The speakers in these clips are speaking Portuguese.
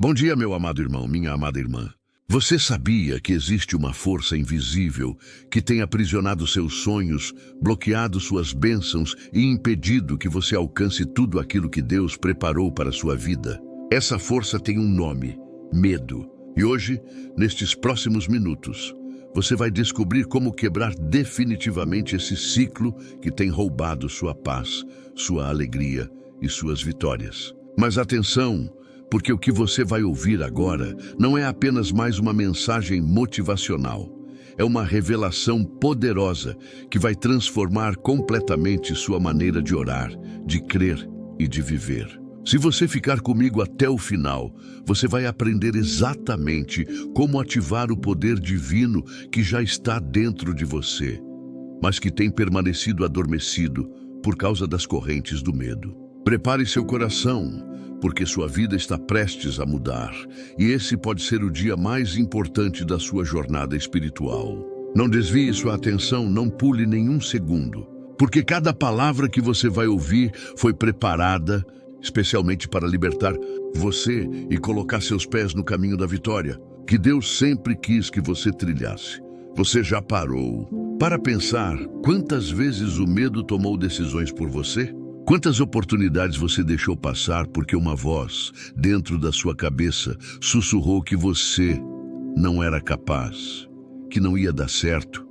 Bom dia, meu amado irmão, minha amada irmã. Você sabia que existe uma força invisível que tem aprisionado seus sonhos, bloqueado suas bênçãos e impedido que você alcance tudo aquilo que Deus preparou para a sua vida? Essa força tem um nome: medo. E hoje, nestes próximos minutos, você vai descobrir como quebrar definitivamente esse ciclo que tem roubado sua paz, sua alegria e suas vitórias. Mas atenção, porque o que você vai ouvir agora não é apenas mais uma mensagem motivacional. É uma revelação poderosa que vai transformar completamente sua maneira de orar, de crer e de viver. Se você ficar comigo até o final, você vai aprender exatamente como ativar o poder divino que já está dentro de você, mas que tem permanecido adormecido por causa das correntes do medo. Prepare seu coração, porque sua vida está prestes a mudar, e esse pode ser o dia mais importante da sua jornada espiritual. Não desvie sua atenção, não pule nenhum segundo, porque cada palavra que você vai ouvir foi preparada especialmente para libertar você e colocar seus pés no caminho da vitória, que Deus sempre quis que você trilhasse. Você já parou para pensar quantas vezes o medo tomou decisões por você? Quantas oportunidades você deixou passar porque uma voz dentro da sua cabeça sussurrou que você não era capaz, que não ia dar certo,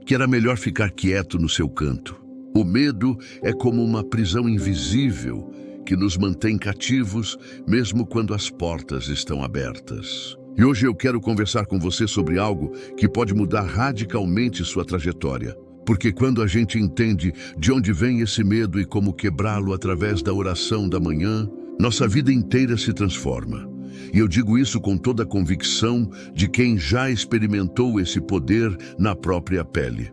que era melhor ficar quieto no seu canto? O medo é como uma prisão invisível que nos mantém cativos mesmo quando as portas estão abertas. E hoje eu quero conversar com você sobre algo que pode mudar radicalmente sua trajetória. Porque quando a gente entende de onde vem esse medo e como quebrá-lo através da oração da manhã, nossa vida inteira se transforma. E eu digo isso com toda a convicção de quem já experimentou esse poder na própria pele.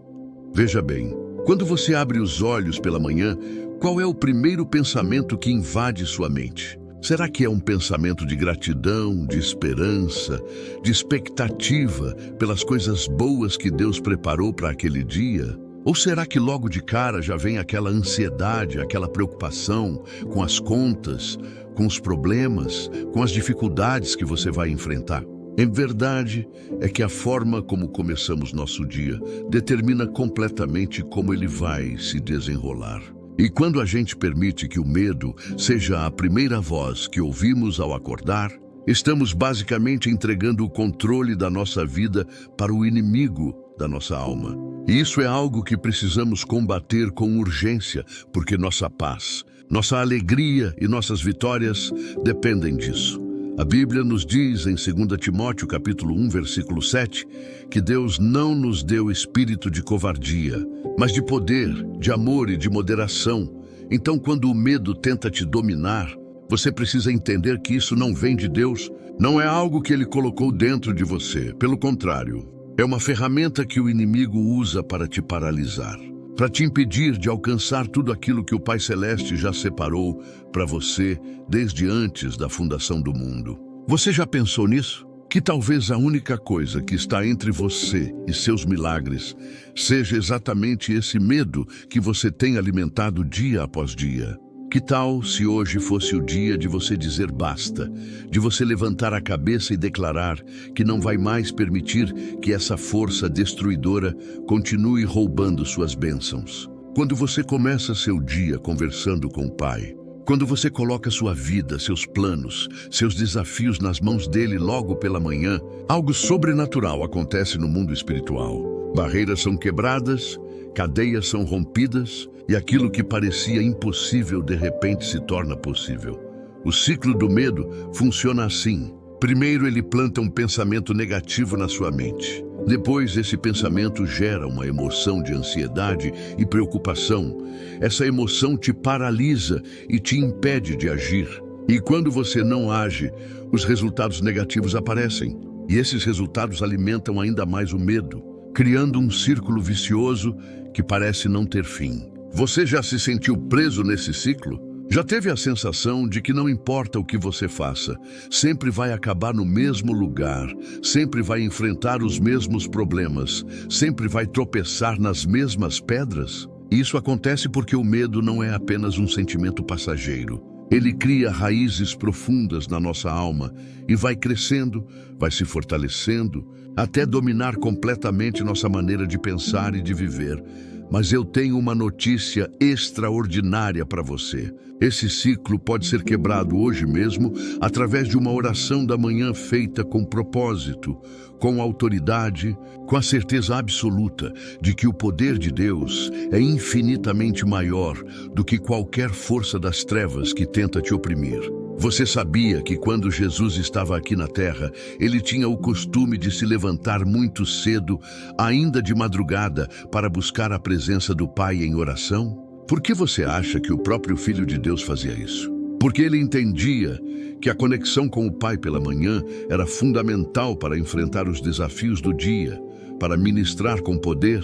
Veja bem, quando você abre os olhos pela manhã, qual é o primeiro pensamento que invade sua mente? Será que é um pensamento de gratidão, de esperança, de expectativa pelas coisas boas que Deus preparou para aquele dia? Ou será que logo de cara já vem aquela ansiedade, aquela preocupação com as contas, com os problemas, com as dificuldades que você vai enfrentar? Em verdade, é que a forma como começamos nosso dia determina completamente como ele vai se desenrolar. E quando a gente permite que o medo seja a primeira voz que ouvimos ao acordar, estamos basicamente entregando o controle da nossa vida para o inimigo da nossa alma. E isso é algo que precisamos combater com urgência, porque nossa paz, nossa alegria e nossas vitórias dependem disso. A Bíblia nos diz em 2 Timóteo capítulo 1, versículo 7, que Deus não nos deu espírito de covardia, mas de poder, de amor e de moderação. Então, quando o medo tenta te dominar, você precisa entender que isso não vem de Deus, não é algo que Ele colocou dentro de você. Pelo contrário, é uma ferramenta que o inimigo usa para te paralisar, para te impedir de alcançar tudo aquilo que o Pai Celeste já separou para você desde antes da fundação do mundo. Você já pensou nisso? Que talvez a única coisa que está entre você e seus milagres seja exatamente esse medo que você tem alimentado dia após dia. Que tal se hoje fosse o dia de você dizer basta, de você levantar a cabeça e declarar que não vai mais permitir que essa força destruidora continue roubando suas bênçãos? Quando você começa seu dia conversando com o Pai, quando você coloca sua vida, seus planos, seus desafios nas mãos dele logo pela manhã, algo sobrenatural acontece no mundo espiritual. Barreiras são quebradas, cadeias são rompidas, e aquilo que parecia impossível de repente se torna possível. O ciclo do medo funciona assim. Primeiro ele planta um pensamento negativo na sua mente. Depois esse pensamento gera uma emoção de ansiedade e preocupação. Essa emoção te paralisa e te impede de agir. E quando você não age, os resultados negativos aparecem. E esses resultados alimentam ainda mais o medo, criando um círculo vicioso que parece não ter fim. Você já se sentiu preso nesse ciclo? Já teve a sensação de que não importa o que você faça, sempre vai acabar no mesmo lugar, sempre vai enfrentar os mesmos problemas, sempre vai tropeçar nas mesmas pedras? Isso acontece porque o medo não é apenas um sentimento passageiro. Ele cria raízes profundas na nossa alma e vai crescendo, vai se fortalecendo, até dominar completamente nossa maneira de pensar e de viver. Mas eu tenho uma notícia extraordinária para você. Esse ciclo pode ser quebrado hoje mesmo através de uma oração da manhã feita com propósito, com autoridade, com a certeza absoluta de que o poder de Deus é infinitamente maior do que qualquer força das trevas que tenta te oprimir. Você sabia que quando Jesus estava aqui na terra, ele tinha o costume de se levantar muito cedo, ainda de madrugada, para buscar a presença do Pai em oração? Por que você acha que o próprio Filho de Deus fazia isso? Porque ele entendia que a conexão com o Pai pela manhã era fundamental para enfrentar os desafios do dia, para ministrar com poder,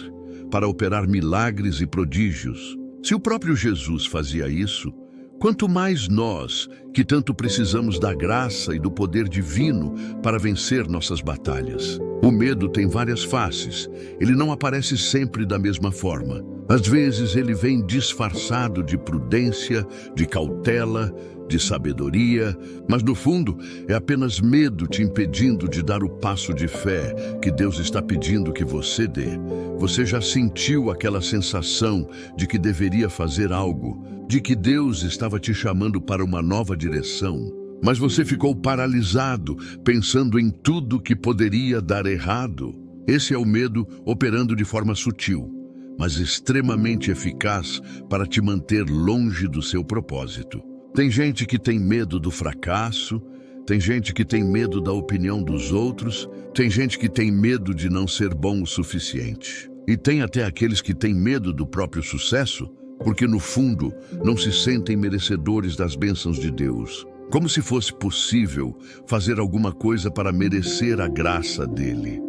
para operar milagres e prodígios. Se o próprio Jesus fazia isso, quanto mais nós, que tanto precisamos da graça e do poder divino para vencer nossas batalhas. O medo tem várias faces. Ele não aparece sempre da mesma forma. Às vezes ele vem disfarçado de prudência, de cautela, de sabedoria, mas no fundo é apenas medo te impedindo de dar o passo de fé que Deus está pedindo que você dê. Você já sentiu aquela sensação de que deveria fazer algo, de que Deus estava te chamando para uma nova direção, mas você ficou paralisado, pensando em tudo que poderia dar errado? Esse é o medo operando de forma sutil, mas extremamente eficaz para te manter longe do seu propósito. Tem gente que tem medo do fracasso, tem gente que tem medo da opinião dos outros, tem gente que tem medo de não ser bom o suficiente. E tem até aqueles que têm medo do próprio sucesso, porque no fundo não se sentem merecedores das bênçãos de Deus. Como se fosse possível fazer alguma coisa para merecer a graça dele.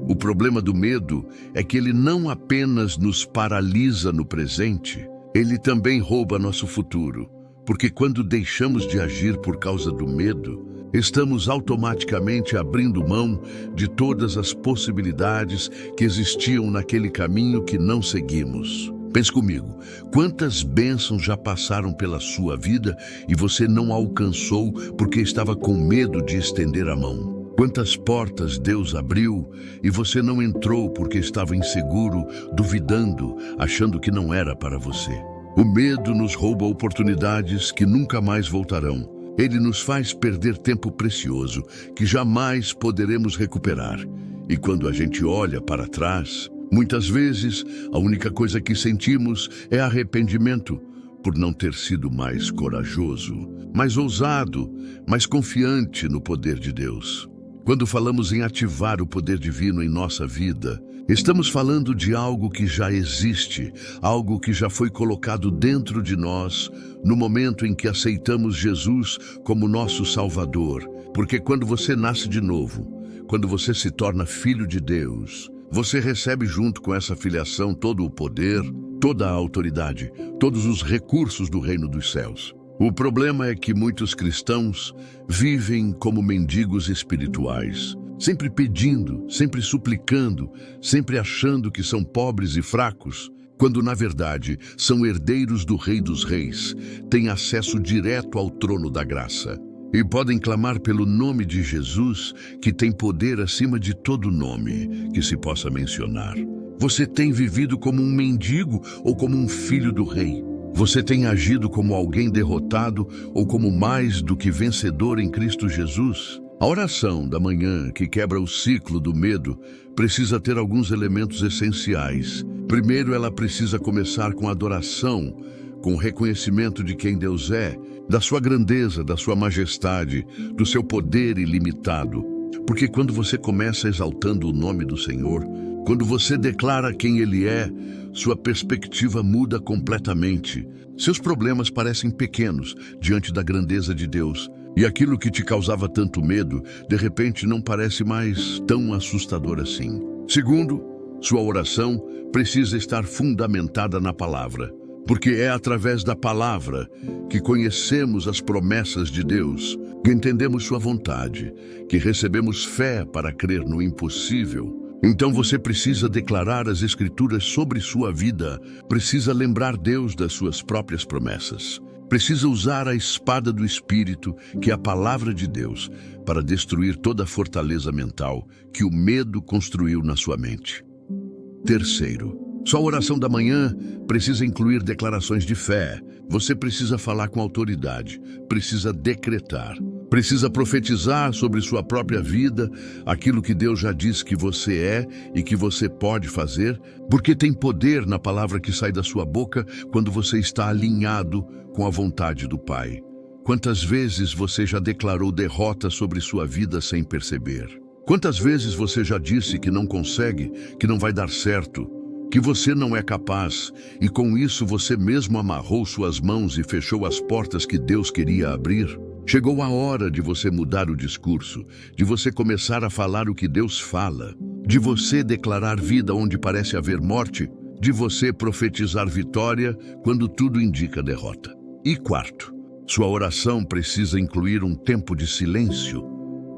O problema do medo é que ele não apenas nos paralisa no presente, ele também rouba nosso futuro. Porque quando deixamos de agir por causa do medo, estamos automaticamente abrindo mão de todas as possibilidades que existiam naquele caminho que não seguimos. Pense comigo, quantas bênçãos já passaram pela sua vida e você não alcançou porque estava com medo de estender a mão? Quantas portas Deus abriu e você não entrou porque estava inseguro, duvidando, achando que não era para você? O medo nos rouba oportunidades que nunca mais voltarão. Ele nos faz perder tempo precioso que jamais poderemos recuperar. E quando a gente olha para trás, muitas vezes a única coisa que sentimos é arrependimento por não ter sido mais corajoso, mais ousado, mais confiante no poder de Deus. Quando falamos em ativar o poder divino em nossa vida, estamos falando de algo que já existe, algo que já foi colocado dentro de nós no momento em que aceitamos Jesus como nosso Salvador. Porque quando você nasce de novo, quando você se torna filho de Deus, você recebe junto com essa filiação todo o poder, toda a autoridade, todos os recursos do reino dos céus. O problema é que muitos cristãos vivem como mendigos espirituais, sempre pedindo, sempre suplicando, sempre achando que são pobres e fracos, quando na verdade são herdeiros do Rei dos Reis, têm acesso direto ao trono da graça. E podem clamar pelo nome de Jesus, que tem poder acima de todo nome que se possa mencionar. Você tem vivido como um mendigo ou como um filho do rei? Você tem agido como alguém derrotado ou como mais do que vencedor em Cristo Jesus? A oração da manhã, que quebra o ciclo do medo, precisa ter alguns elementos essenciais. Primeiro, ela precisa começar com adoração, com o reconhecimento de quem Deus é, da sua grandeza, da sua majestade, do seu poder ilimitado. Porque quando você começa exaltando o nome do Senhor, quando você declara quem Ele é, sua perspectiva muda completamente. Seus problemas parecem pequenos diante da grandeza de Deus. E aquilo que te causava tanto medo, de repente não parece mais tão assustador assim. Segundo, sua oração precisa estar fundamentada na palavra. Porque é através da palavra que conhecemos as promessas de Deus, que entendemos sua vontade, que recebemos fé para crer no impossível. Então você precisa declarar as Escrituras sobre sua vida, precisa lembrar Deus das suas próprias promessas, Precisa usar a espada do Espírito, que é a palavra de Deus, para destruir toda a fortaleza mental que o medo construiu na sua mente. Terceiro, sua oração da manhã precisa incluir declarações de fé. Você precisa falar com autoridade, precisa decretar, precisa profetizar sobre sua própria vida aquilo que Deus já disse que você é e que você pode fazer, porque tem poder na palavra que sai da sua boca quando você está alinhado com a vontade do Pai. Quantas vezes você já declarou derrota sobre sua vida sem perceber? Quantas vezes você já disse que não consegue, que não vai dar certo, que você não é capaz, e com isso você mesmo amarrou suas mãos e fechou as portas que Deus queria abrir? Chegou a hora de você mudar o discurso, de você começar a falar o que Deus fala, de você declarar vida onde parece haver morte, de você profetizar vitória quando tudo indica derrota. E quarto, sua oração precisa incluir um tempo de silêncio.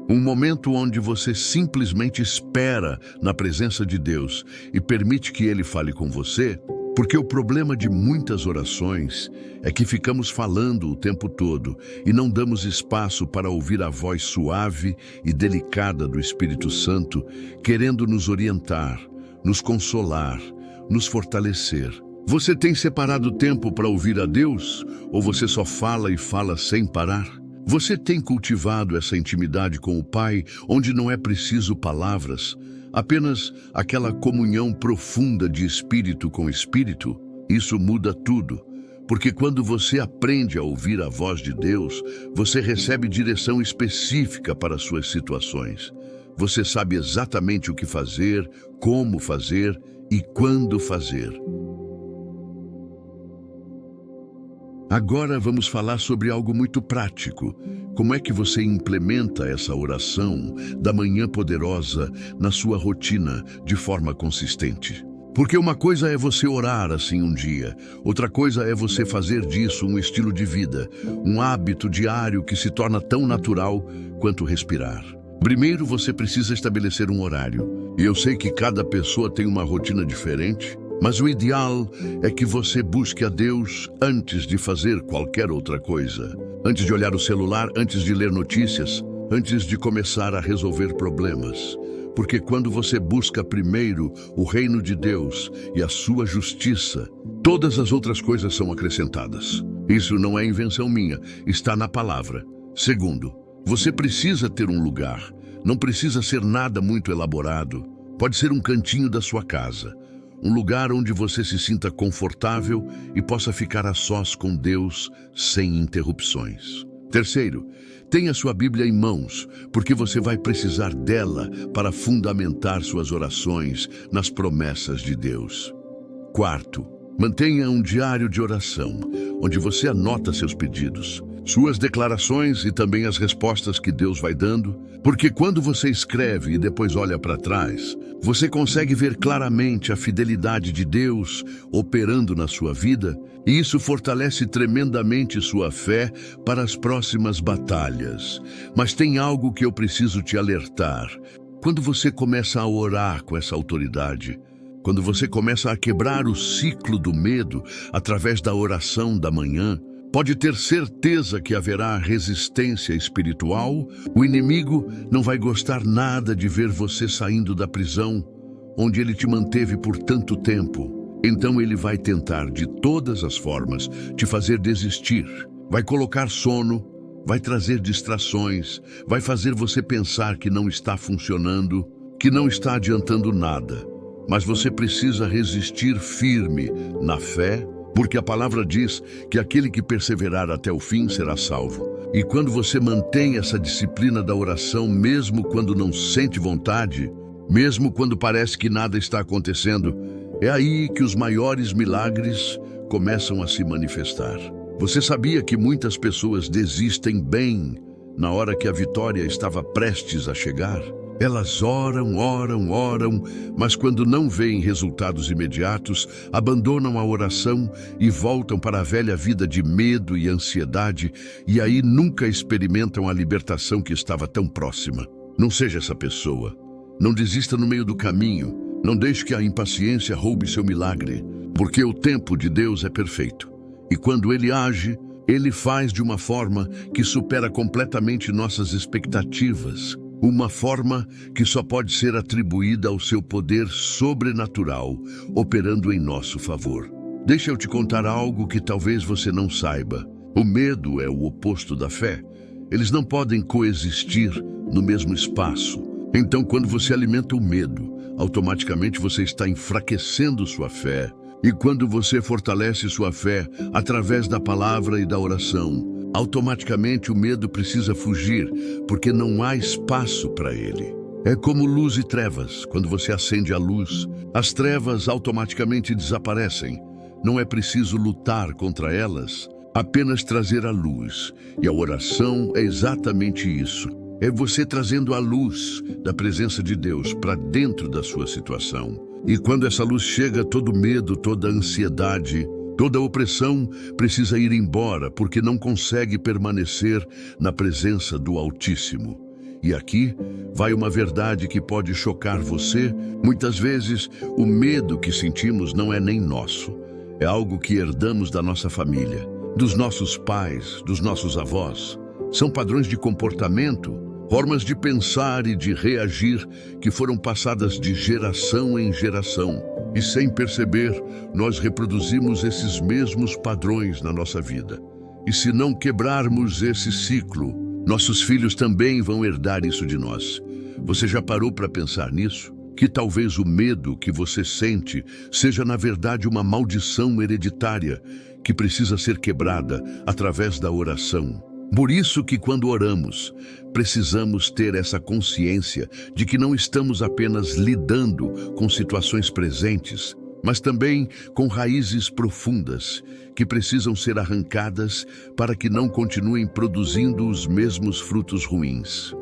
Um momento onde você simplesmente espera na presença de Deus e permite que Ele fale com você, porque o problema de muitas orações é que ficamos falando o tempo todo e não damos espaço para ouvir a voz suave e delicada do Espírito Santo, querendo nos orientar, nos consolar, nos fortalecer. Você tem separado tempo para ouvir a Deus ou você só fala e fala sem parar? Você tem cultivado essa intimidade com o Pai, onde não é preciso palavras, apenas aquela comunhão profunda de espírito com espírito? Isso muda tudo, porque quando você aprende a ouvir a voz de Deus, você recebe direção específica para suas situações. Você sabe exatamente o que fazer, como fazer e quando fazer. Agora vamos falar sobre algo muito prático. Como é que você implementa essa oração da manhã poderosa na sua rotina de forma consistente? Porque uma coisa é você orar assim um dia, outra coisa é você fazer disso um estilo de vida, um hábito diário que se torna tão natural quanto respirar. Primeiro você precisa estabelecer um horário. E eu sei que cada pessoa tem uma rotina diferente, mas o ideal é que você busque a Deus antes de fazer qualquer outra coisa. Antes de olhar o celular, antes de ler notícias, antes de começar a resolver problemas. Porque quando você busca primeiro o reino de Deus e a sua justiça, todas as outras coisas são acrescentadas. Isso não é invenção minha, está na palavra. Segundo, você precisa ter um lugar. Não precisa ser nada muito elaborado. Pode ser um cantinho da sua casa. Um lugar onde você se sinta confortável e possa ficar a sós com Deus sem interrupções. Terceiro, tenha sua Bíblia em mãos, porque você vai precisar dela para fundamentar suas orações nas promessas de Deus. Quarto, mantenha um diário de oração, onde você anota seus pedidos, suas declarações e também as respostas que Deus vai dando, porque quando você escreve e depois olha para trás, você consegue ver claramente a fidelidade de Deus operando na sua vida, e isso fortalece tremendamente sua fé para as próximas batalhas. Mas tem algo que eu preciso te alertar. Quando você começa a orar com essa autoridade, quando você começa a quebrar o ciclo do medo através da oração da manhã, pode ter certeza que haverá resistência espiritual. O inimigo não vai gostar nada de ver você saindo da prisão, onde ele te manteve por tanto tempo. Então ele vai tentar de todas as formas te fazer desistir. Vai colocar sono, vai trazer distrações, vai fazer você pensar que não está funcionando, que não está adiantando nada. Mas você precisa resistir firme na fé, porque a palavra diz que aquele que perseverar até o fim será salvo. E quando você mantém essa disciplina da oração, mesmo quando não sente vontade, mesmo quando parece que nada está acontecendo, é aí que os maiores milagres começam a se manifestar. Você sabia que muitas pessoas desistem bem na hora que a vitória estava prestes a chegar? Elas oram, mas quando não veem resultados imediatos, abandonam a oração e voltam para a velha vida de medo e ansiedade, e aí nunca experimentam a libertação que estava tão próxima. Não seja essa pessoa. Não desista no meio do caminho. Não deixe que a impaciência roube seu milagre, porque o tempo de Deus é perfeito. E quando Ele age, Ele faz de uma forma que supera completamente nossas expectativas, uma forma que só pode ser atribuída ao seu poder sobrenatural, operando em nosso favor. Deixa eu te contar algo que talvez você não saiba. O medo é o oposto da fé. Eles não podem coexistir no mesmo espaço. Então, quando você alimenta o medo, automaticamente você está enfraquecendo sua fé. E quando você fortalece sua fé através da palavra e da oração, automaticamente o medo precisa fugir, porque não há espaço para ele. É como luz e trevas. Quando você acende a luz, as trevas automaticamente desaparecem. Não é preciso lutar contra elas, apenas trazer a luz. E a oração é exatamente isso. É você trazendo a luz da presença de Deus para dentro da sua situação. E quando essa luz chega, todo medo, toda ansiedade, toda opressão precisa ir embora, porque não consegue permanecer na presença do Altíssimo. E aqui vai uma verdade que pode chocar você. Muitas vezes, o medo que sentimos não é nem nosso. É algo que herdamos da nossa família, dos nossos pais, dos nossos avós. São padrões de comportamento, formas de pensar e de reagir que foram passadas de geração em geração. E sem perceber, nós reproduzimos esses mesmos padrões na nossa vida. E se não quebrarmos esse ciclo, nossos filhos também vão herdar isso de nós. Você já parou para pensar nisso? Que talvez o medo que você sente seja, na verdade, uma maldição hereditária que precisa ser quebrada através da oração. Por isso que quando oramos, precisamos ter essa consciência de que não estamos apenas lidando com situações presentes, mas também com raízes profundas que precisam ser arrancadas para que não continuem produzindo os mesmos frutos ruins.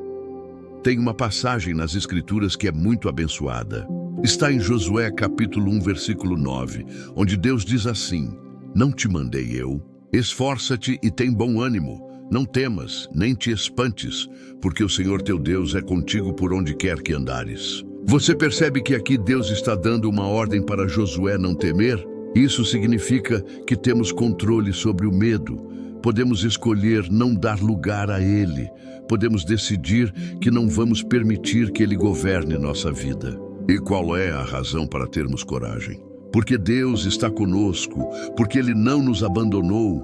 Tem uma passagem nas Escrituras que é muito abençoada. Está em Josué capítulo 1, versículo 9, onde Deus diz assim: "Não te mandei eu? Esforça-te e tem bom ânimo. Não temas, nem te espantes, porque o Senhor teu Deus é contigo por onde quer que andares." Você percebe que aqui Deus está dando uma ordem para Josué não temer? Isso significa que temos controle sobre o medo. Podemos escolher não dar lugar a ele. Podemos decidir que não vamos permitir que ele governe nossa vida. E qual é a razão para termos coragem? Porque Deus está conosco, porque Ele não nos abandonou,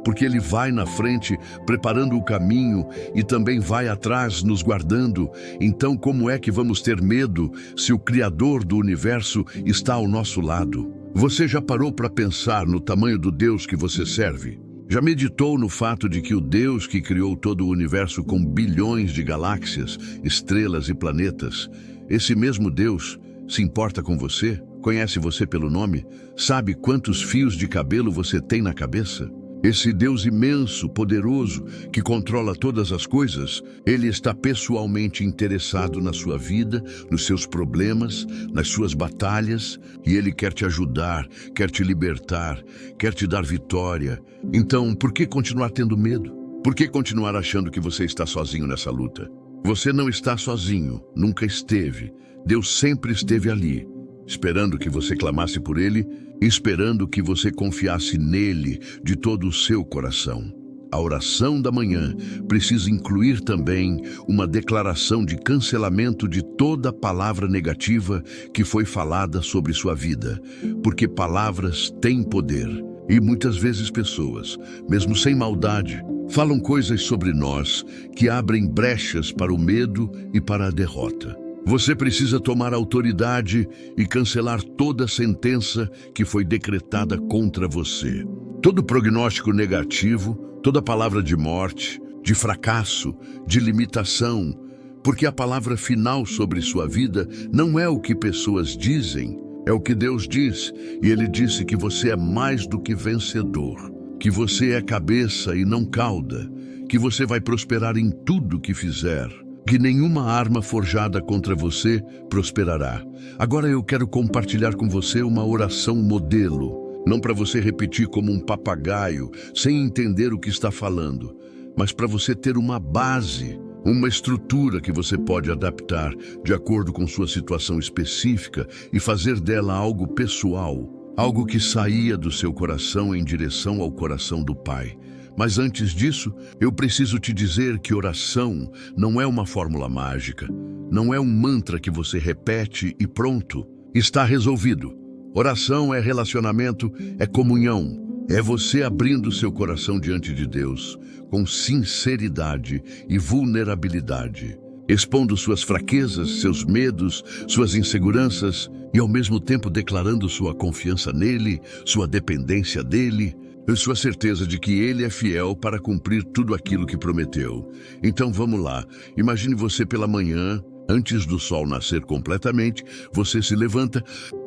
porque Ele vai na frente preparando o caminho e também vai atrás nos guardando. Então, como é que vamos ter medo se o Criador do universo está ao nosso lado? Você já parou para pensar no tamanho do Deus que você serve? Já meditou no fato de que o Deus que criou todo o universo com bilhões de galáxias, estrelas e planetas, esse mesmo Deus se importa com você? Conhece você pelo nome? Sabe quantos fios de cabelo você tem na cabeça? Esse Deus imenso, poderoso, que controla todas as coisas, Ele está pessoalmente interessado na sua vida, nos seus problemas, nas suas batalhas, e Ele quer te ajudar, quer te libertar, quer te dar vitória. Então, por que continuar tendo medo? Por que continuar achando que você está sozinho nessa luta? Você não está sozinho, nunca esteve. Deus sempre esteve ali, esperando que você clamasse por Ele, esperando que você confiasse nele de todo o seu coração. A oração da manhã precisa incluir também uma declaração de cancelamento de toda palavra negativa que foi falada sobre sua vida, porque palavras têm poder. E muitas vezes pessoas, mesmo sem maldade, falam coisas sobre nós que abrem brechas para o medo e para a derrota. Você precisa tomar autoridade e cancelar toda sentença que foi decretada contra você. Todo prognóstico negativo, toda palavra de morte, de fracasso, de limitação, porque a palavra final sobre sua vida não é o que pessoas dizem, é o que Deus diz. E Ele disse que você é mais do que vencedor, que você é cabeça e não cauda, que você vai prosperar em tudo que fizer, que nenhuma arma forjada contra você prosperará. Agora eu quero compartilhar com você uma oração modelo, não para você repetir como um papagaio, sem entender o que está falando, mas para você ter uma base, uma estrutura que você pode adaptar de acordo com sua situação específica e fazer dela algo pessoal, algo que saía do seu coração em direção ao coração do Pai, Mas antes disso, eu preciso te dizer que oração não é uma fórmula mágica, não é um mantra que você repete e pronto, está resolvido. Oração é relacionamento, é comunhão, é você abrindo seu coração diante de Deus com sinceridade e vulnerabilidade, expondo suas fraquezas, seus medos, suas inseguranças e ao mesmo tempo declarando sua confiança nele, sua dependência dele, sua certeza de que ele é fiel para cumprir tudo aquilo que prometeu. Então vamos lá, imagine você pela manhã, antes do sol nascer completamente, você se levanta,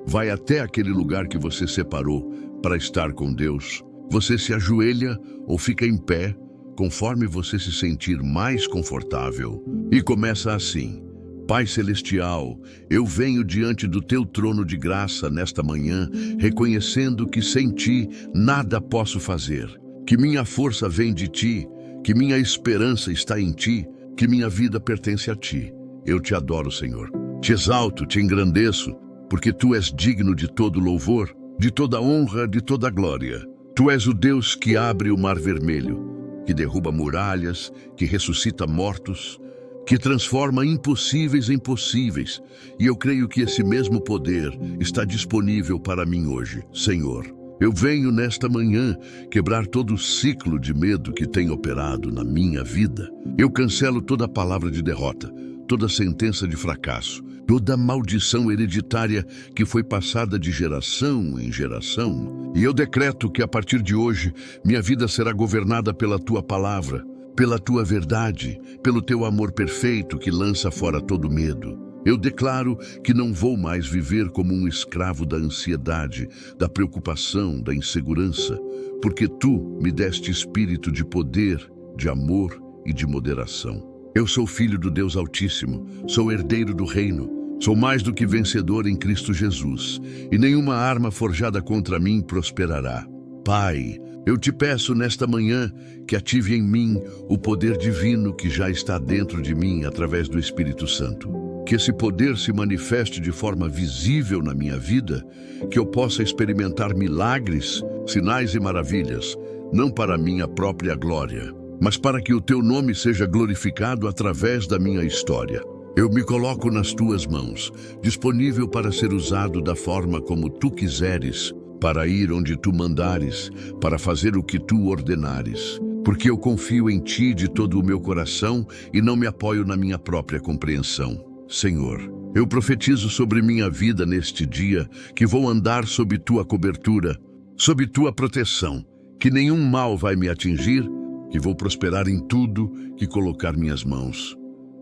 vai até aquele lugar que você separou para estar com Deus. Você se ajoelha ou fica em pé, conforme você se sentir mais confortável. E começa assim: Pai Celestial, eu venho diante do Teu trono de graça nesta manhã, reconhecendo que sem Ti nada posso fazer, que minha força vem de Ti, que minha esperança está em Ti, que minha vida pertence a Ti. Eu te adoro, Senhor. Te exalto, te engrandeço, porque Tu és digno de todo louvor, de toda honra, de toda glória. Tu és o Deus que abre o mar vermelho, que derruba muralhas, que ressuscita mortos, que transforma impossíveis em possíveis. E eu creio que esse mesmo poder está disponível para mim hoje. Senhor, eu venho nesta manhã quebrar todo o ciclo de medo que tem operado na minha vida. Eu cancelo toda palavra de derrota, toda sentença de fracasso, toda maldição hereditária que foi passada de geração em geração. E eu decreto que a partir de hoje, minha vida será governada pela Tua palavra, pela Tua verdade, pelo Teu amor perfeito que lança fora todo medo. Eu declaro que não vou mais viver como um escravo da ansiedade, da preocupação, da insegurança, porque Tu me deste espírito de poder, de amor e de moderação. Eu sou filho do Deus Altíssimo, sou herdeiro do reino, sou mais do que vencedor em Cristo Jesus, e nenhuma arma forjada contra mim prosperará. Pai, eu te peço nesta manhã que ative em mim o poder divino que já está dentro de mim através do Espírito Santo. Que esse poder se manifeste de forma visível na minha vida, que eu possa experimentar milagres, sinais e maravilhas, não para minha própria glória, mas para que o Teu nome seja glorificado através da minha história. Eu me coloco nas Tuas mãos, disponível para ser usado da forma como Tu quiseres, para ir onde Tu mandares, para fazer o que Tu ordenares. Porque eu confio em Ti de todo o meu coração e não me apoio na minha própria compreensão. Senhor, eu profetizo sobre minha vida neste dia que vou andar sob Tua cobertura, sob Tua proteção, que nenhum mal vai me atingir, que vou prosperar em tudo que colocar minhas mãos.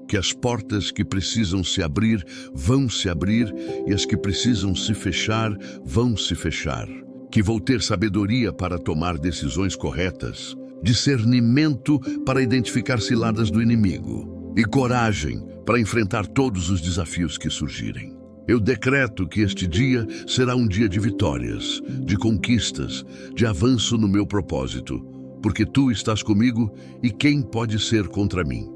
Que as portas que precisam se abrir, vão se abrir, e as que precisam se fechar, vão se fechar. Que vou ter sabedoria para tomar decisões corretas, discernimento para identificar ciladas do inimigo, e coragem para enfrentar todos os desafios que surgirem. Eu decreto que este dia será um dia de vitórias, de conquistas, de avanço no meu propósito, porque Tu estás comigo e quem pode ser contra mim?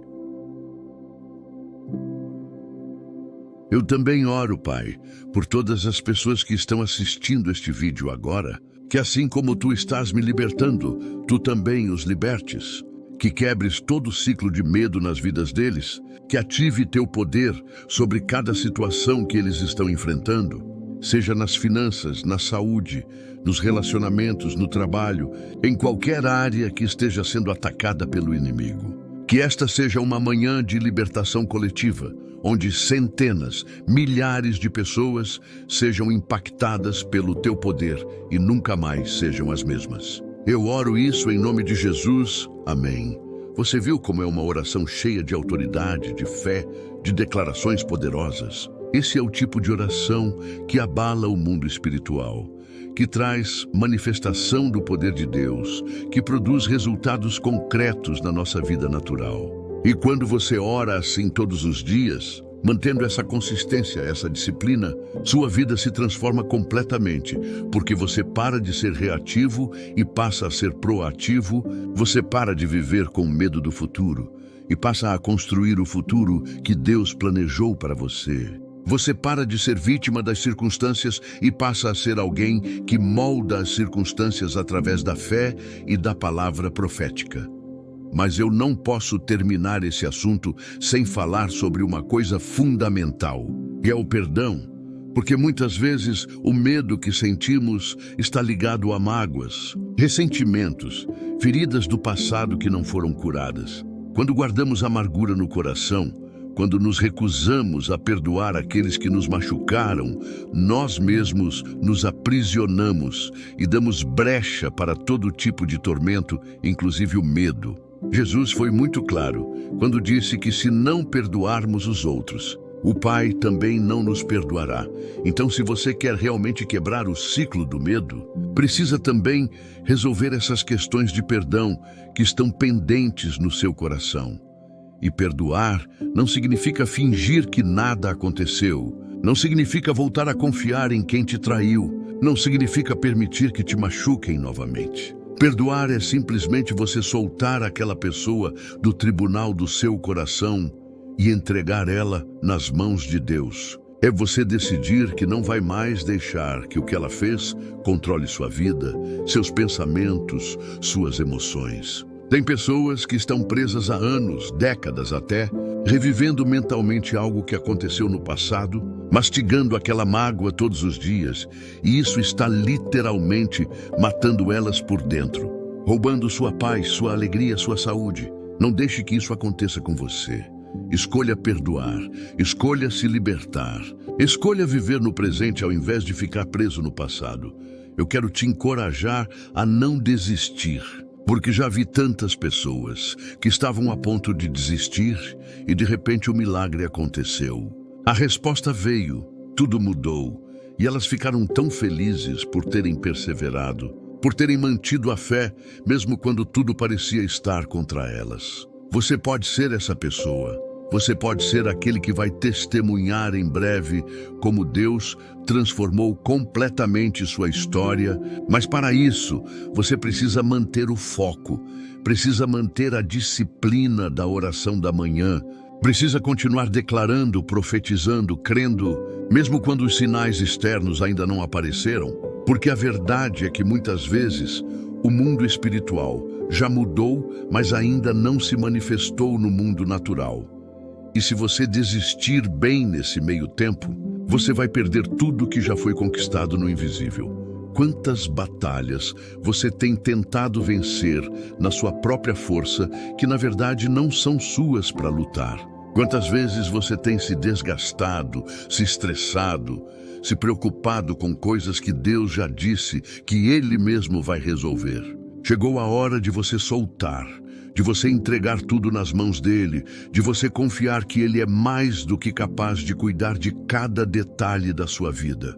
Eu também oro, Pai, por todas as pessoas que estão assistindo este vídeo agora, que assim como Tu estás me libertando, Tu também os libertes, que quebres todo o ciclo de medo nas vidas deles, que ative Teu poder sobre cada situação que eles estão enfrentando, seja nas finanças, na saúde, nos relacionamentos, no trabalho, em qualquer área que esteja sendo atacada pelo inimigo. Que esta seja uma manhã de libertação coletiva, onde centenas, milhares de pessoas sejam impactadas pelo Teu poder e nunca mais sejam as mesmas. Eu oro isso em nome de Jesus. Amém. Você viu como é uma oração cheia de autoridade, de fé, de declarações poderosas? Esse é o tipo de oração que abala o mundo espiritual, que traz manifestação do poder de Deus, que produz resultados concretos na nossa vida natural. E quando você ora assim todos os dias, mantendo essa consistência, essa disciplina, sua vida se transforma completamente, porque você para de ser reativo e passa a ser proativo, você para de viver com medo do futuro e passa a construir o futuro que Deus planejou para você. Você para de ser vítima das circunstâncias e passa a ser alguém que molda as circunstâncias através da fé e da palavra profética. Mas eu não posso terminar esse assunto sem falar sobre uma coisa fundamental, que é o perdão. Porque muitas vezes o medo que sentimos está ligado a mágoas, ressentimentos, feridas do passado que não foram curadas. Quando guardamos amargura no coração, quando nos recusamos a perdoar aqueles que nos machucaram, nós mesmos nos aprisionamos e damos brecha para todo tipo de tormento, inclusive o medo. Jesus foi muito claro quando disse que se não perdoarmos os outros, o Pai também não nos perdoará. Então, se você quer realmente quebrar o ciclo do medo, precisa também resolver essas questões de perdão que estão pendentes no seu coração. E perdoar não significa fingir que nada aconteceu. Não significa voltar a confiar em quem te traiu. Não significa permitir que te machuquem novamente. Perdoar é simplesmente você soltar aquela pessoa do tribunal do seu coração e entregar ela nas mãos de Deus. É você decidir que não vai mais deixar que o que ela fez controle sua vida, seus pensamentos, suas emoções. Tem pessoas que estão presas há anos, décadas até, revivendo mentalmente algo que aconteceu no passado, mastigando aquela mágoa todos os dias, e isso está literalmente matando elas por dentro, roubando sua paz, sua alegria, sua saúde. Não deixe que isso aconteça com você. Escolha perdoar, escolha se libertar, escolha viver no presente ao invés de ficar preso no passado. Eu quero te encorajar a não desistir. Porque já vi tantas pessoas que estavam a ponto de desistir e de repente o milagre aconteceu. A resposta veio, tudo mudou e elas ficaram tão felizes por terem perseverado, por terem mantido a fé mesmo quando tudo parecia estar contra elas. Você pode ser essa pessoa. Você pode ser aquele que vai testemunhar em breve como Deus transformou completamente sua história, mas para isso você precisa manter o foco, precisa manter a disciplina da oração da manhã, precisa continuar declarando, profetizando, crendo, mesmo quando os sinais externos ainda não apareceram, porque a verdade é que muitas vezes o mundo espiritual já mudou, mas ainda não se manifestou no mundo natural. E se você desistir bem nesse meio tempo, você vai perder tudo que já foi conquistado no invisível. Quantas batalhas você tem tentado vencer na sua própria força, que na verdade não são suas para lutar? Quantas vezes você tem se desgastado, se estressado, se preocupado com coisas que Deus já disse que Ele mesmo vai resolver? Chegou a hora de você soltar, de você entregar tudo nas mãos dele, de você confiar que ele é mais do que capaz de cuidar de cada detalhe da sua vida.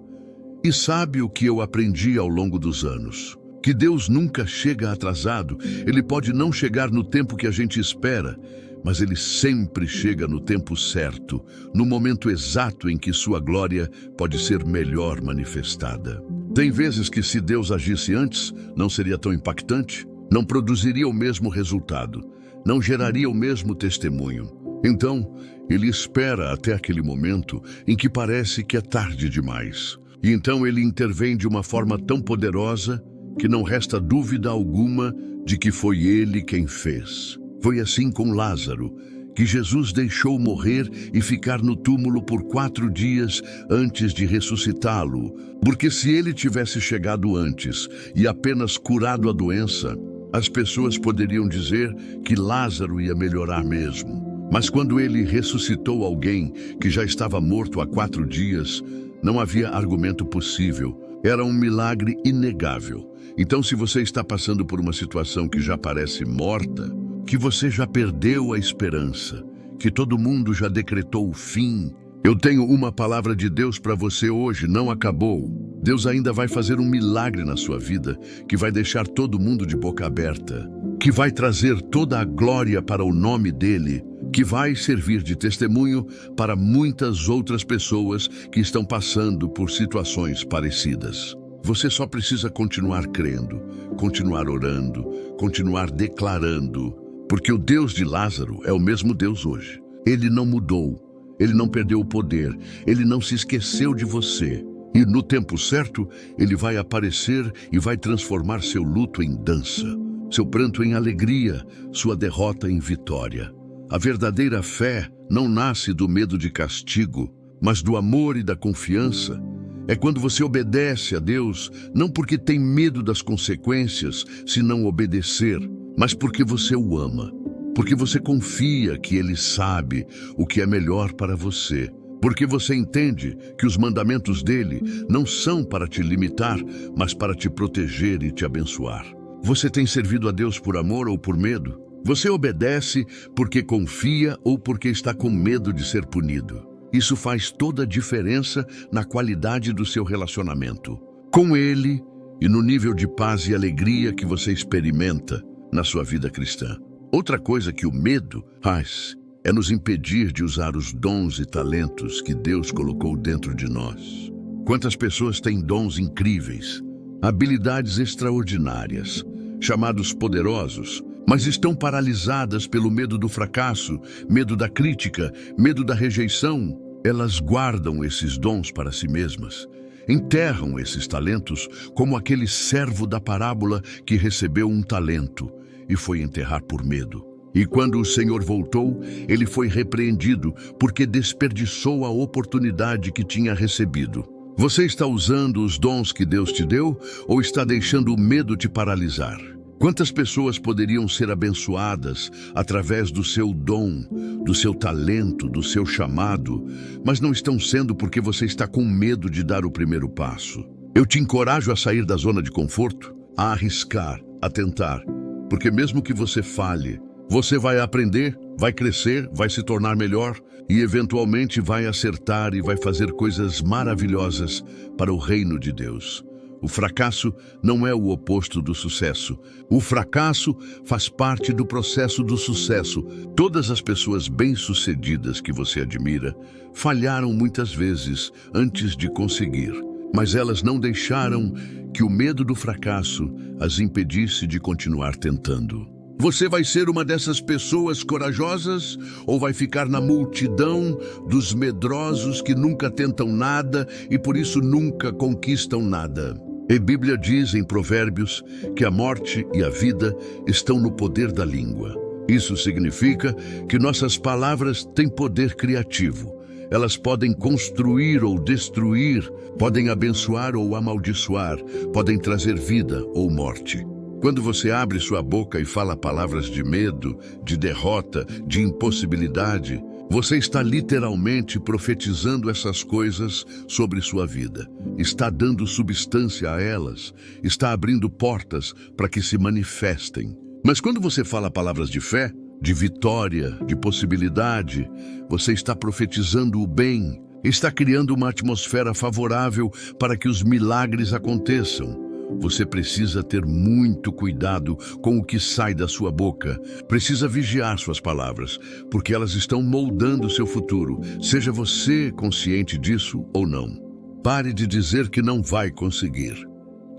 E sabe o que eu aprendi ao longo dos anos? Que Deus nunca chega atrasado. Ele pode não chegar no tempo que a gente espera, mas ele sempre chega no tempo certo, no momento exato em que sua glória pode ser melhor manifestada. Tem vezes que se Deus agisse antes, não seria tão impactante, não produziria o mesmo resultado, não geraria o mesmo testemunho. Então, ele espera até aquele momento em que parece que é tarde demais. E então ele intervém de uma forma tão poderosa que não resta dúvida alguma de que foi ele quem fez. Foi assim com Lázaro, que Jesus deixou morrer e ficar no túmulo por 4 dias antes de ressuscitá-lo, porque se ele tivesse chegado antes e apenas curado a doença, as pessoas poderiam dizer que Lázaro ia melhorar mesmo. Mas quando ele ressuscitou alguém que já estava morto há 4 dias, não havia argumento possível. Era um milagre inegável. Então, se você está passando por uma situação que já parece morta, que você já perdeu a esperança, que todo mundo já decretou o fim, eu tenho uma palavra de Deus para você hoje, não acabou. Deus ainda vai fazer um milagre na sua vida, que vai deixar todo mundo de boca aberta, que vai trazer toda a glória para o nome dele, que vai servir de testemunho para muitas outras pessoas que estão passando por situações parecidas. Você só precisa continuar crendo, continuar orando, continuar declarando, porque o Deus de Lázaro é o mesmo Deus hoje. Ele não mudou. Ele não perdeu o poder, ele não se esqueceu de você. E no tempo certo, ele vai aparecer e vai transformar seu luto em dança, seu pranto em alegria, sua derrota em vitória. A verdadeira fé não nasce do medo de castigo, mas do amor e da confiança. É quando você obedece a Deus, não porque tem medo das consequências se não obedecer, mas porque você o ama, porque você confia que Ele sabe o que é melhor para você, porque você entende que os mandamentos dele não são para te limitar, mas para te proteger e te abençoar. Você tem servido a Deus por amor ou por medo? Você obedece porque confia ou porque está com medo de ser punido? Isso faz toda a diferença na qualidade do seu relacionamento com Ele e no nível de paz e alegria que você experimenta na sua vida cristã. Outra coisa que o medo faz é nos impedir de usar os dons e talentos que Deus colocou dentro de nós. Quantas pessoas têm dons incríveis, habilidades extraordinárias, chamados poderosos, mas estão paralisadas pelo medo do fracasso, medo da crítica, medo da rejeição. Elas guardam esses dons para si mesmas, enterram esses talentos como aquele servo da parábola que recebeu um talento e foi enterrar por medo. E quando o Senhor voltou, ele foi repreendido porque desperdiçou a oportunidade que tinha recebido. Você está usando os dons que Deus te deu ou está deixando o medo te paralisar? Quantas pessoas poderiam ser abençoadas através do seu dom, do seu talento, do seu chamado, mas não estão sendo porque você está com medo de dar o primeiro passo? Eu te encorajo a sair da zona de conforto, a arriscar, a tentar, porque mesmo que você falhe, você vai aprender, vai crescer, vai se tornar melhor e eventualmente vai acertar e vai fazer coisas maravilhosas para o reino de Deus. O fracasso não é o oposto do sucesso. O fracasso faz parte do processo do sucesso. Todas as pessoas bem-sucedidas que você admira falharam muitas vezes antes de conseguir, mas elas não deixaram que o medo do fracasso as impedisse de continuar tentando. Você vai ser uma dessas pessoas corajosas ou vai ficar na multidão dos medrosos que nunca tentam nada e por isso nunca conquistam nada? A Bíblia diz em Provérbios que a morte e a vida estão no poder da língua. Isso significa que nossas palavras têm poder criativo. Elas podem construir ou destruir, podem abençoar ou amaldiçoar, podem trazer vida ou morte. Quando você abre sua boca e fala palavras de medo, de derrota, de impossibilidade, você está literalmente profetizando essas coisas sobre sua vida. Está dando substância a elas, está abrindo portas para que se manifestem. Mas quando você fala palavras de fé, de vitória, de possibilidade, você está profetizando o bem, está criando uma atmosfera favorável para que os milagres aconteçam. Você precisa ter muito cuidado com o que sai da sua boca. Precisa vigiar suas palavras, porque elas estão moldando seu futuro, seja você consciente disso ou não. Pare de dizer que não vai conseguir,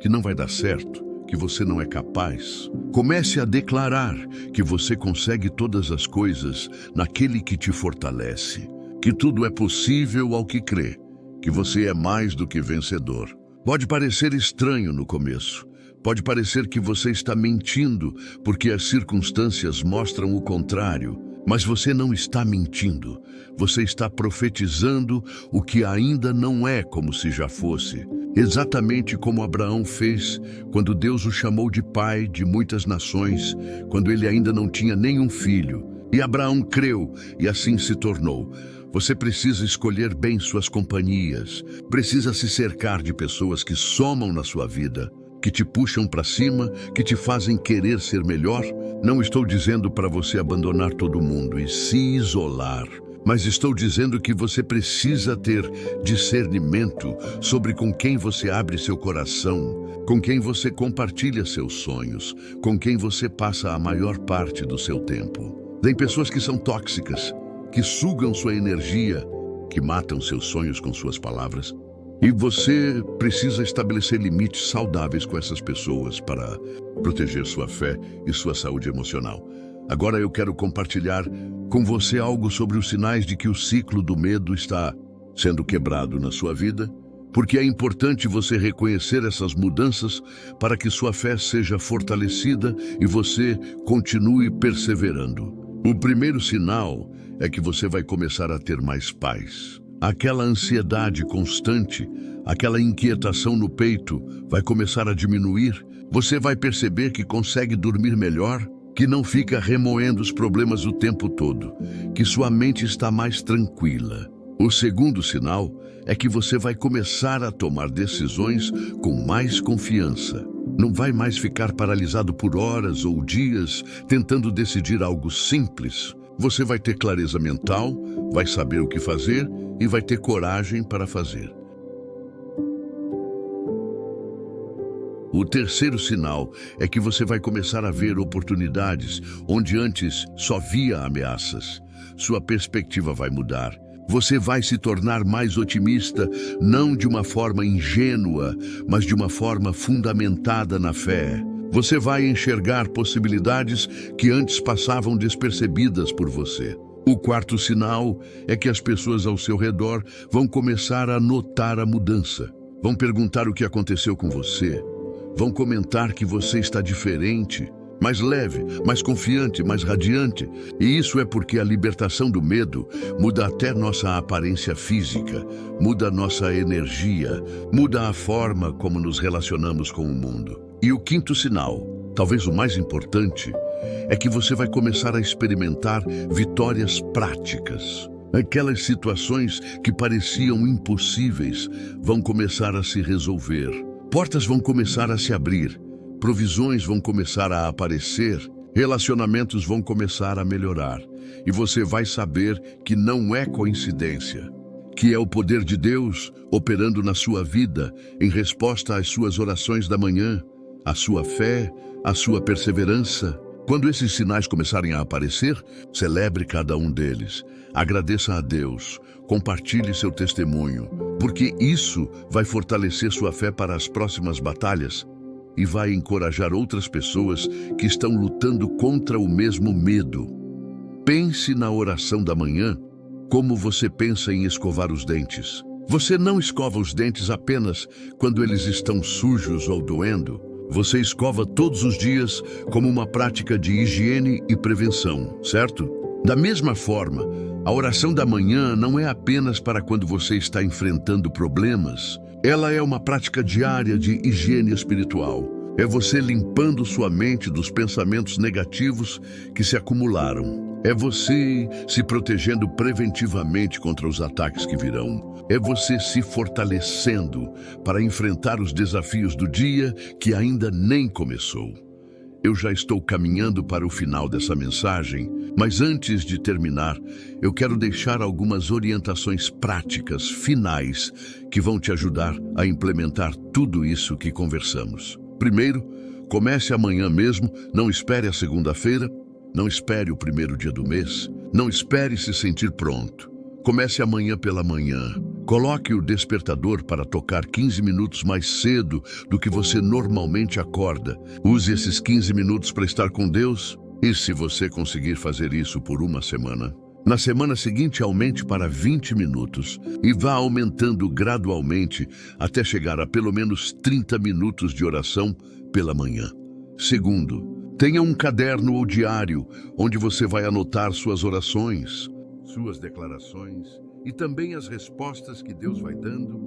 que não vai dar certo, que você não é capaz. Comece a declarar que você consegue todas as coisas naquele que te fortalece, que tudo é possível ao que crê, que você é mais do que vencedor. Pode parecer estranho no começo. Pode parecer que você está mentindo porque as circunstâncias mostram o contrário. Mas você não está mentindo. Você está profetizando o que ainda não é como se já fosse. Exatamente como Abraão fez quando Deus o chamou de pai de muitas nações, quando ele ainda não tinha nenhum filho. E Abraão creu e assim se tornou. Você precisa escolher bem suas companhias, precisa se cercar de pessoas que somam na sua vida, que te puxam para cima, que te fazem querer ser melhor. Não estou dizendo para você abandonar todo mundo e se isolar, mas estou dizendo que você precisa ter discernimento sobre com quem você abre seu coração, com quem você compartilha seus sonhos, com quem você passa a maior parte do seu tempo. Tem pessoas que são tóxicas, que sugam sua energia, que matam seus sonhos com suas palavras. E você precisa estabelecer limites saudáveis com essas pessoas para proteger sua fé e sua saúde emocional. Agora eu quero compartilhar com você algo sobre os sinais de que o ciclo do medo está sendo quebrado na sua vida, porque é importante você reconhecer essas mudanças para que sua fé seja fortalecida e você continue perseverando. O primeiro sinal é que você vai começar a ter mais paz. Aquela ansiedade constante, aquela inquietação no peito vai começar a diminuir. Você vai perceber que consegue dormir melhor, que não fica remoendo os problemas o tempo todo, que sua mente está mais tranquila. O segundo sinal é que você vai começar a tomar decisões com mais confiança. Não vai mais ficar paralisado por horas ou dias tentando decidir algo simples. Você vai ter clareza mental, vai saber o que fazer e vai ter coragem para fazer. O terceiro sinal é que você vai começar a ver oportunidades onde antes só via ameaças. Sua perspectiva vai mudar. Você vai se tornar mais otimista, não de uma forma ingênua, mas de uma forma fundamentada na fé. Você vai enxergar possibilidades que antes passavam despercebidas por você. O quarto sinal é que as pessoas ao seu redor vão começar a notar a mudança. Vão perguntar o que aconteceu com você. Vão comentar que você está diferente, mais leve, mais confiante, mais radiante. E isso é porque a libertação do medo muda até nossa aparência física, muda nossa energia, muda a forma como nos relacionamos com o mundo. E o quinto sinal, talvez o mais importante, é que você vai começar a experimentar vitórias práticas. Aquelas situações que pareciam impossíveis vão começar a se resolver. Portas vão começar a se abrir. Provisões vão começar a aparecer, relacionamentos vão começar a melhorar. E você vai saber que não é coincidência, que é o poder de Deus operando na sua vida em resposta às suas orações da manhã, à sua fé, à sua perseverança. Quando esses sinais começarem a aparecer, celebre cada um deles. Agradeça a Deus, compartilhe seu testemunho, porque isso vai fortalecer sua fé para as próximas batalhas e vai encorajar outras pessoas que estão lutando contra o mesmo medo. Pense na oração da manhã como você pensa em escovar os dentes. Você não escova os dentes apenas quando eles estão sujos ou doendo. Você escova todos os dias como uma prática de higiene e prevenção, certo? Da mesma forma, a oração da manhã não é apenas para quando você está enfrentando problemas. Ela é uma prática diária de higiene espiritual. É você limpando sua mente dos pensamentos negativos que se acumularam. É você se protegendo preventivamente contra os ataques que virão. É você se fortalecendo para enfrentar os desafios do dia que ainda nem começou. Eu já estou caminhando para o final dessa mensagem, mas antes de terminar, eu quero deixar algumas orientações práticas finais que vão te ajudar a implementar tudo isso que conversamos. Primeiro, comece amanhã mesmo, não espere a segunda-feira, não espere o primeiro dia do mês, não espere se sentir pronto. Comece amanhã pela manhã. Coloque o despertador para tocar 15 minutos mais cedo do que você normalmente acorda. Use esses 15 minutos para estar com Deus. E se você conseguir fazer isso por uma semana, na semana seguinte aumente para 20 minutos e vá aumentando gradualmente até chegar a pelo menos 30 minutos de oração pela manhã. Segundo, tenha um caderno ou diário onde você vai anotar suas orações, suas declarações e também as respostas que Deus vai dando.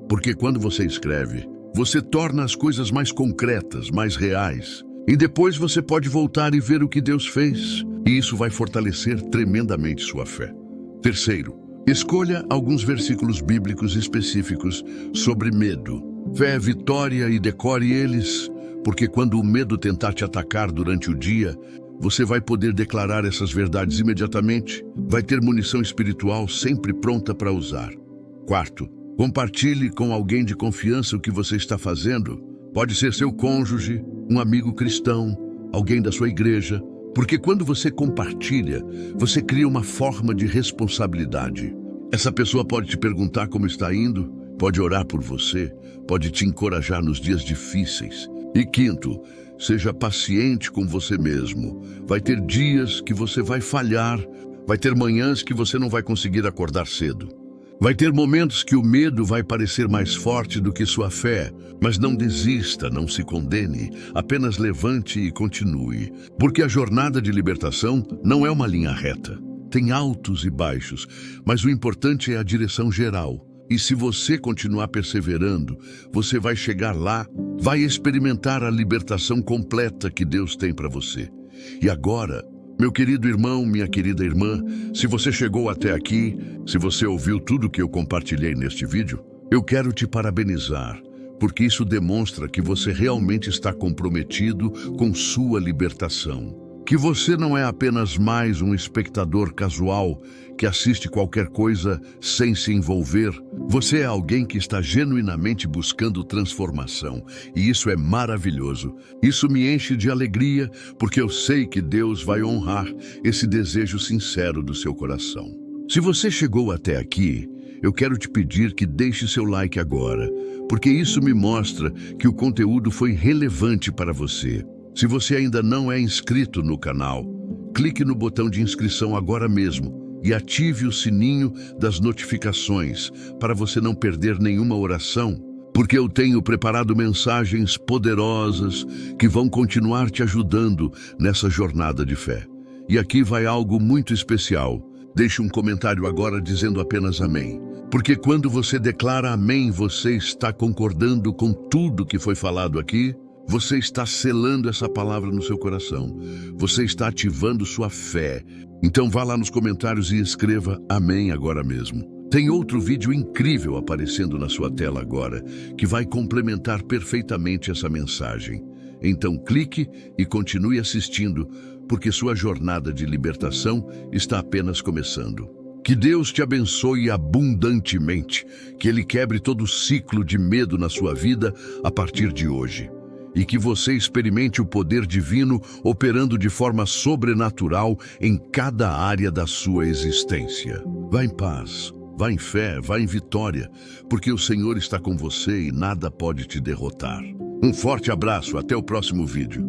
Porque quando você escreve, você torna as coisas mais concretas, mais reais. E depois você pode voltar e ver o que Deus fez. E isso vai fortalecer tremendamente sua fé. Terceiro, escolha alguns versículos bíblicos específicos sobre medo. Fé, vitória e decore eles, porque quando o medo tentar te atacar durante o dia, você vai poder declarar essas verdades imediatamente. Vai ter munição espiritual sempre pronta para usar. Quarto, compartilhe com alguém de confiança o que você está fazendo. Pode ser seu cônjuge, um amigo cristão, alguém da sua igreja. Porque quando você compartilha, você cria uma forma de responsabilidade. Essa pessoa pode te perguntar como está indo, pode orar por você, pode te encorajar nos dias difíceis. E quinto, Seja paciente com você mesmo. Vai ter dias que você vai falhar, vai ter manhãs que você não vai conseguir acordar cedo. Vai ter momentos que o medo vai parecer mais forte do que sua fé, mas não desista, não se condene, apenas levante e continue. Porque a jornada de libertação não é uma linha reta. Tem altos e baixos, mas o importante é a direção geral. E se você continuar perseverando, você vai chegar lá, vai experimentar a libertação completa que Deus tem para você. E agora, meu querido irmão, minha querida irmã, se você chegou até aqui, se você ouviu tudo que eu compartilhei neste vídeo, eu quero te parabenizar, porque isso demonstra que você realmente está comprometido com sua libertação. Que você não é apenas mais um espectador casual que assiste qualquer coisa sem se envolver. Você é alguém que está genuinamente buscando transformação, e isso é maravilhoso. Isso me enche de alegria, porque eu sei que Deus vai honrar esse desejo sincero do seu coração. Se você chegou até aqui, eu quero te pedir que deixe seu like agora, porque isso me mostra que o conteúdo foi relevante para você. Se você ainda não é inscrito no canal, clique no botão de inscrição agora mesmo e ative o sininho das notificações para você não perder nenhuma oração, porque eu tenho preparado mensagens poderosas que vão continuar te ajudando nessa jornada de fé. E aqui vai algo muito especial. Deixe um comentário agora dizendo apenas amém. Porque quando você declara amém, você está concordando com tudo que foi falado aqui. Você está selando essa palavra no seu coração. Você está ativando sua fé. Então vá lá nos comentários e escreva amém agora mesmo. Tem outro vídeo incrível aparecendo na sua tela agora, que vai complementar perfeitamente essa mensagem. Então clique e continue assistindo, porque sua jornada de libertação está apenas começando. Que Deus te abençoe abundantemente, que Ele quebre todo o ciclo de medo na sua vida a partir de hoje. E que você experimente o poder divino operando de forma sobrenatural em cada área da sua existência. Vá em paz, vá em fé, vá em vitória, porque o Senhor está com você e nada pode te derrotar. Um forte abraço, até o próximo vídeo.